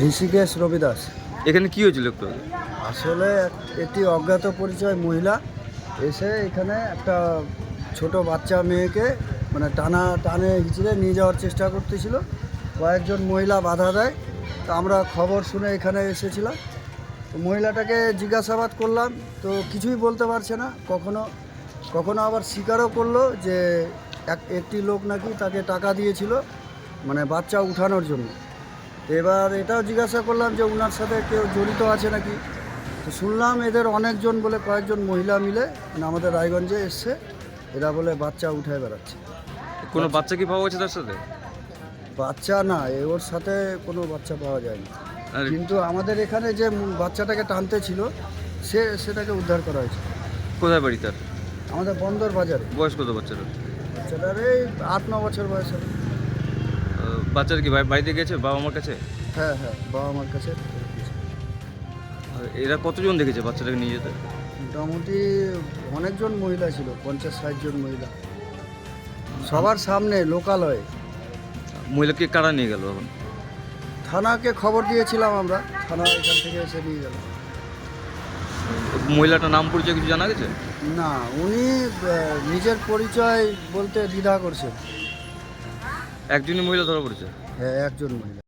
ঋষিকেশ রবি দাস। এখানে কি হয়েছিল একটু আগে? আসলে একটি অজ্ঞাত পরিচয় মহিলা এসে এখানে একটা ছোট বাচ্চা মেয়েকে মানে টানে হিঁচড়ে নিয়ে যাওয়ার চেষ্টা করতেছিল। কয়েকজন মহিলা বাধা দেয়। তো আমরা খবর শুনে এখানে এসেছিলাম। তো মহিলাটাকে জিজ্ঞাসাবাদ করলাম, তো কিছুই বলতে পারছে না। কখনো কখনো আবার স্বীকারও করলো যে একটি লোক নাকি তাকে টাকা দিয়েছিল মানে বাচ্চা উঠানোর জন্য। এবার এটাও জিজ্ঞাসা করলাম যে ওনার সাথে কেউ জড়িত আছে নাকি। তো শুনলাম এদের অনেকজন বলে কয়েকজন মহিলা মিলে মানে আমাদের রায়গঞ্জে এসছে, এরা বলে বাচ্চা উঠায় বেড়াচ্ছে। কোনো বাচ্চা কি পাওয়া গেছে তার সাথে? বাচ্চা না, ওর সাথে কোনো বাচ্চা পাওয়া যায়নি, আর কিন্তু আমাদের এখানে যে বাচ্চাটাকে টানতে ছিল সেটাকে উদ্ধার করা হয়েছে। কোথায় বাড়ি তার? আমাদের বন্দর বাজারে। বয়স কত বাচ্চার? বাচ্চাটার এই 8-9 বছর বয়স হবে। বাচ্চার কি বাড়িতে গেছে বাবা মার কাছে? হ্যাঁ, বাবা মার কাছে। আর এরা কতজন দেখেছে বাচ্চাটাকে নিয়ে যেতে? মোটামুটি অনেকজন মহিলা ছিল, 50-60 জন মহিলা, সবার সামনে লোকালয়ে। মহিলাকে কারা নিয়ে গেল এখন? থানাকে খবর দিয়েছিলাম আমরা, থানা এখান থেকে এসে নিয়ে গেল। মহিলাটার নাম পরিচয় কিছু জানা গেছে? না, উনি নিজের পরিচয় বলতে দ্বিধা করছেন। একজনই মহিলা ধরা পড়েছে? হ্যাঁ, একজন মহিলা।